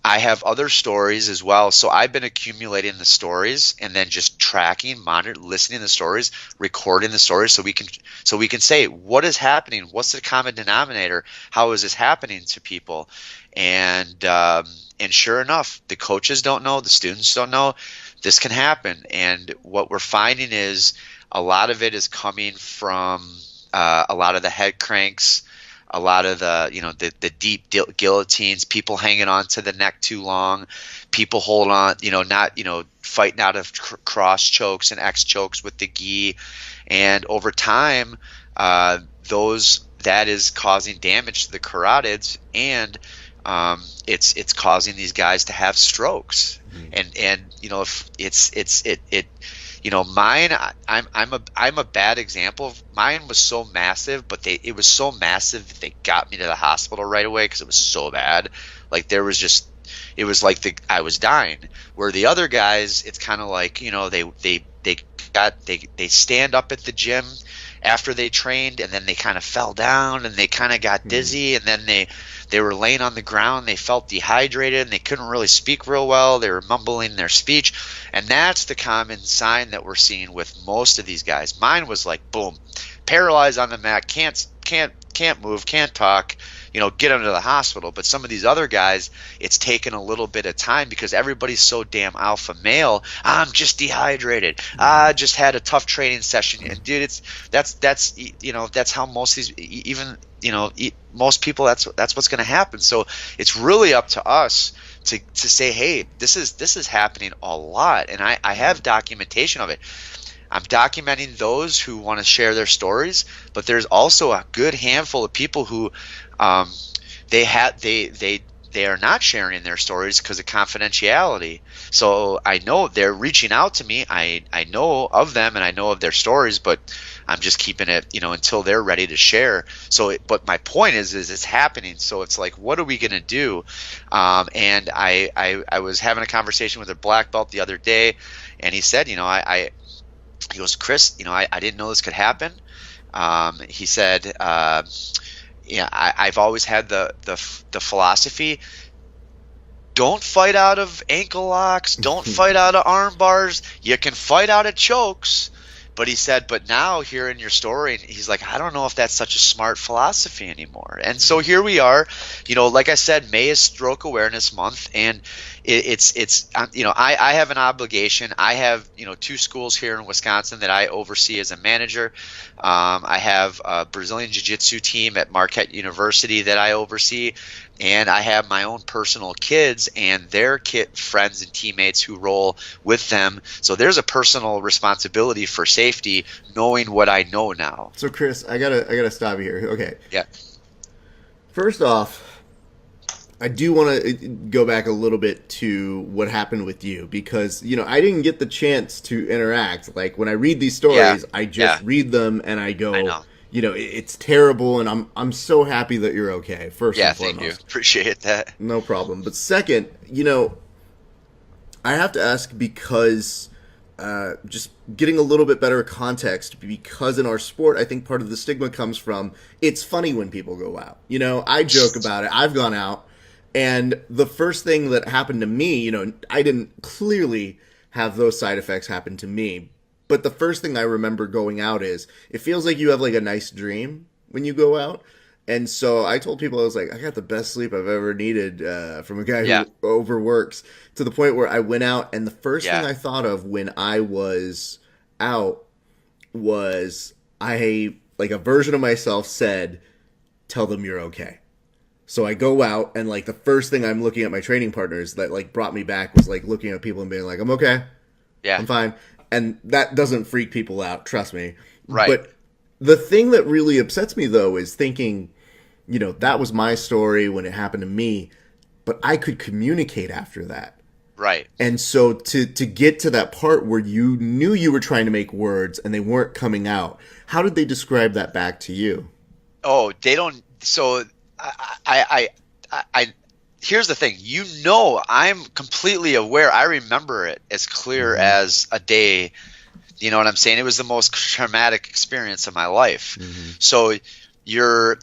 I have other stories as well. So I've been accumulating the stories and then just tracking, monitoring, listening to the stories, recording the stories so we can say what is happening, what's the common denominator, how is this happening to people, and sure enough, the coaches don't know, the students don't know, this can happen. And what we're finding is a lot of it is coming from a lot of the head cranks, a lot of the deep guillotines, people hanging on to the neck too long, people hold on, not fighting out of cross chokes and X chokes with the gi, and over time, that is causing damage to the carotids, and it's causing these guys to have strokes, and if mine, I'm a bad example. Mine was so massive, but it was so massive that they got me to the hospital right away because it was so bad. Like it was like I was dying. Where the other guys, it's kind of like they stand up at the gym after they trained, and then they kind of fell down and they kind of got dizzy, and then they were laying on the ground, they felt dehydrated, and they couldn't really speak real well, they were mumbling their speech, and that's the common sign that we're seeing with most of these guys. Mine was like, boom, paralyzed on the mat, can't move, can't talk, get them to the hospital. But some of these other guys, it's taken a little bit of time because everybody's so damn alpha male. I'm just dehydrated. I just had a tough training session. And dude, that's how most of these, even, most people, that's what's going to happen. So it's really up to us to say, hey, this is happening a lot. And I have documentation of it. I'm documenting those who want to share their stories, but there's also a good handful of people who they are not sharing their stories because of confidentiality. So I know they're reaching out to me. I know of them and I know of their stories, but I'm just keeping it, until they're ready to share. But my point is it's happening. So it's like, what are we going to do? And I was having a conversation with a black belt the other day, and he said, he goes, Chris, I didn't know this could happen. He said, I've always had the philosophy, don't fight out of ankle locks, don't fight out of arm bars. You can fight out of chokes. But he said, but now hearing your story, he's like, I don't know if that's such a smart philosophy anymore. And so here we are, like I said, May is Stroke Awareness Month, and I have an obligation. I have, 2 schools here in Wisconsin that I oversee as a manager. I have a Brazilian Jiu-Jitsu team at Marquette University that I oversee. And I have my own personal kids and their friends and teammates who roll with them. So there's a personal responsibility for safety, knowing what I know now. So Chris, I gotta stop you here. Okay. Yeah. First off, I do want to go back a little bit to what happened with you because, I didn't get the chance to interact. Like when I read these stories, I just read them and I go, I know. It's terrible, and I'm so happy that you're okay, first and foremost. Thank you. Appreciate that. No problem. But second, I have to ask because just getting a little bit better context, because in our sport, I think part of the stigma comes from it's funny when people go out. I joke about it. I've gone out, and the first thing that happened to me, I didn't clearly have those side effects happen to me. But the first thing I remember going out is it feels like you have like a nice dream when you go out. And so I told people, I was like, I got the best sleep I've ever needed from a guy who overworks, to the point where I went out. And the first thing I thought of when I was out was a version of myself said, tell them you're okay. So I go out, and like the first thing I'm looking at my training partners that like brought me back was like looking at people and being like, I'm okay. Yeah. I'm fine. And that doesn't freak people out, trust me. Right. But the thing that really upsets me, though, is thinking, that was my story when it happened to me, but I could communicate after that. Right. And so to get to that part where you knew you were trying to make words and they weren't coming out, how did they describe that back to you? Oh, they don't. So I here's the thing, I'm completely aware. I remember it as clear as a day. You know what I'm saying? It was the most traumatic experience of my life. So you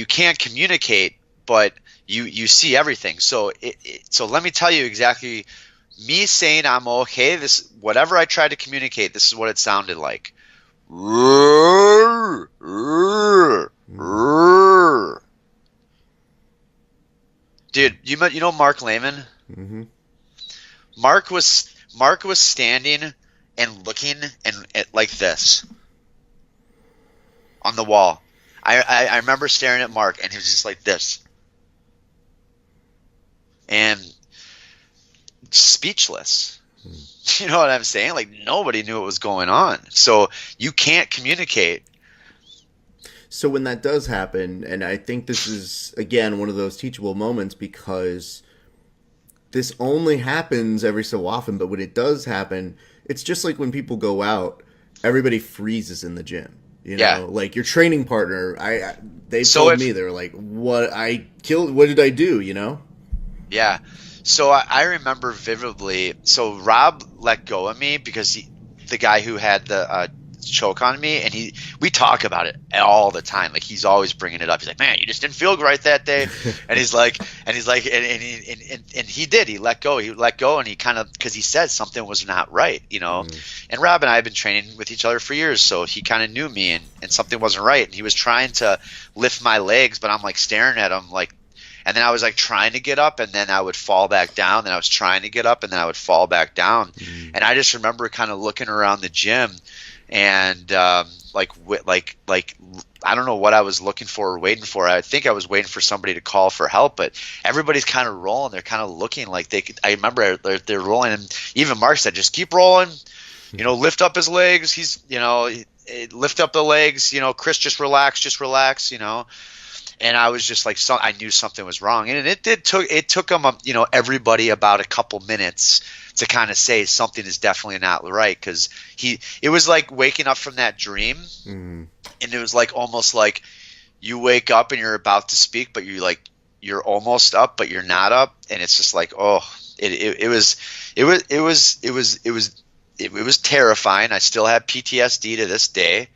can't communicate, but you see everything. So so let me tell you exactly, me saying I'm okay, this, whatever I tried to communicate, this is what it sounded like. Dude, you know Mark Lehman? Mm-hmm. Mark was standing and looking and like this on the wall. I remember staring at Mark, and he was just like this, and speechless. You know what I'm saying? Like, nobody knew what was going on. So you can't communicate. So when that does happen, and I think this is, again, one of those teachable moments, because this only happens every so often, but when it does happen, it's just like when people go out, everybody freezes in the gym. You know, Yeah. like your training partner, they So told if me, they were like, what did I do, you know? Yeah. So I remember vividly. So Rob let go of me because the guy who had the choke on me, and we talk about it all the time. Like, he's always bringing it up. He's like, "Man, you just didn't feel right that day," and he's like, and he did. He let go. And he kind of, because he said something was not right, you know. And Rob and I have been training with each other for years, so he kind of knew me, and something wasn't right. And he was trying to lift my legs, but I'm like staring at him like. And then I was like trying to get up, and then I would fall back down. Then I was trying to get up, and then I would fall back down. And I just remember kind of looking around the gym, and like I don't know what I was looking for or waiting for. I think I was waiting for somebody to call for help, but everybody's kind of rolling. They're kind of looking like they could. I remember they're rolling, and even Mark said, "Just keep rolling, you know, lift up his legs." He's, you know, lift up the legs. You know, Chris, just relax. You know. And I was just like, I knew something was wrong, and it took them, you know, everybody about a couple minutes to kind of say something is definitely not right, because it was like waking up from that dream, and it was like almost like you wake up and you're about to speak, but you're almost up, but you're not up, and it's just like, oh, it was terrifying. I still have PTSD to this day.